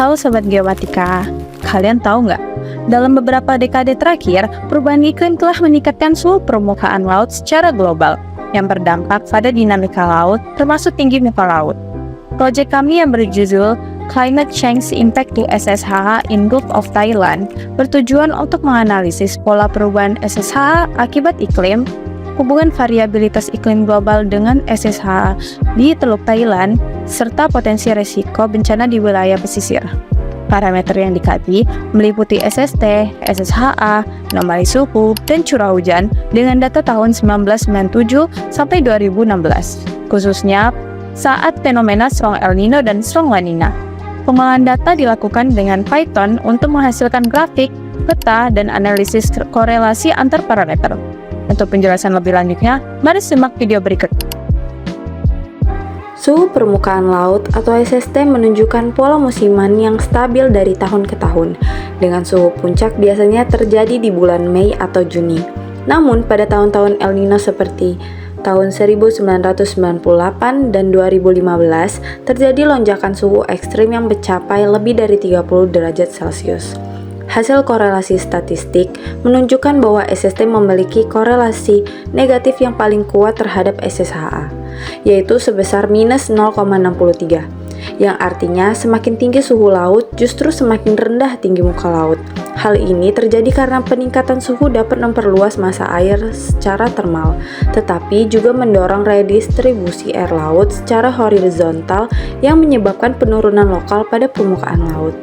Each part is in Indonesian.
Halo Sobat Geomatika, kalian tahu nggak? Dalam beberapa dekade terakhir, perubahan iklim telah meningkatkan suhu permukaan laut secara global, yang berdampak pada dinamika laut, termasuk tinggi muka laut. Proyek kami yang berjudul Climate Change Impact to SSH in Gulf of Thailand bertujuan untuk menganalisis pola perubahan SSH akibat iklim, hubungan variabilitas iklim global dengan SSH di Teluk Thailand, serta potensi resiko bencana di wilayah pesisir. Parameter yang dikaji meliputi SST, SSHA, anomali suhu, dan curah hujan dengan data tahun 1997 sampai 2016, khususnya saat fenomena Strong El Nino dan Strong La Nina. Pengolahan data dilakukan dengan Python untuk menghasilkan grafik, peta, dan analisis korelasi antar parameter. Untuk penjelasan lebih lanjutnya, mari simak video berikut. Suhu permukaan laut atau SST menunjukkan pola musiman yang stabil dari tahun ke tahun, dengan suhu puncak biasanya terjadi di bulan Mei atau Juni. Namun, pada tahun-tahun El Nino seperti tahun 1998 dan 2015, terjadi lonjakan suhu ekstrim yang mencapai lebih dari 30 derajat Celcius. Hasil korelasi statistik menunjukkan bahwa SST memiliki korelasi negatif yang paling kuat terhadap SSHA, yaitu sebesar minus 0,63, yang artinya semakin tinggi suhu laut justru semakin rendah tinggi muka laut. Hal ini terjadi karena peningkatan suhu dapat memperluas massa air secara termal, tetapi juga mendorong redistribusi air laut secara horizontal yang menyebabkan penurunan lokal pada permukaan laut.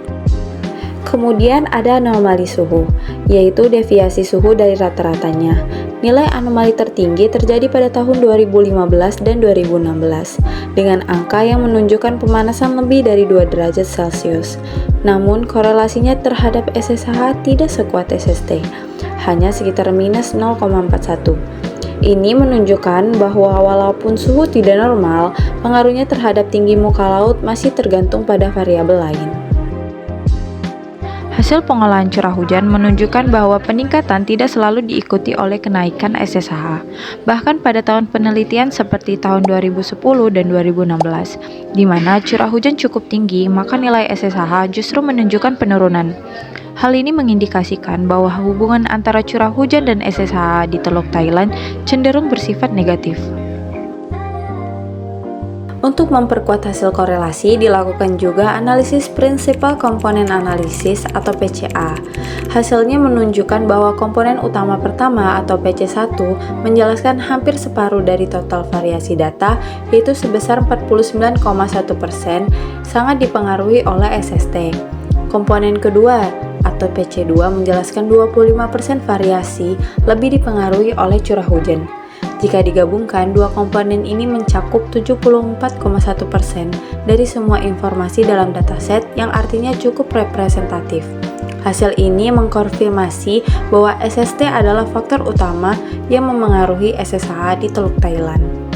Kemudian ada anomali suhu, yaitu deviasi suhu dari rata-ratanya. Nilai anomali tertinggi terjadi pada tahun 2015 dan 2016, dengan angka yang menunjukkan pemanasan lebih dari 2 derajat Celcius. Namun, korelasinya terhadap SSH tidak sekuat SST, hanya sekitar minus 0,41. Ini menunjukkan bahwa walaupun suhu tidak normal, pengaruhnya terhadap tinggi muka laut masih tergantung pada variabel lain. Hasil pengolahan curah hujan menunjukkan bahwa peningkatan tidak selalu diikuti oleh kenaikan SSH. Bahkan pada tahun penelitian seperti tahun 2010 dan 2016, di mana curah hujan cukup tinggi, maka nilai SSH justru menunjukkan penurunan. Hal ini mengindikasikan bahwa hubungan antara curah hujan dan SSH di Teluk Thailand cenderung bersifat negatif. Untuk memperkuat hasil korelasi, dilakukan juga analisis Principal Component Analysis atau PCA. Hasilnya menunjukkan bahwa komponen utama pertama atau PC1 menjelaskan hampir separuh dari total variasi data, yaitu sebesar 49,1%, sangat dipengaruhi oleh SST. Komponen kedua atau PC2 menjelaskan 25% variasi, lebih dipengaruhi oleh curah hujan. Jika digabungkan, dua komponen ini mencakup 74,1% dari semua informasi dalam dataset, yang artinya cukup representatif. Hasil ini mengkonfirmasi bahwa SST adalah faktor utama yang memengaruhi SSH di Teluk Thailand.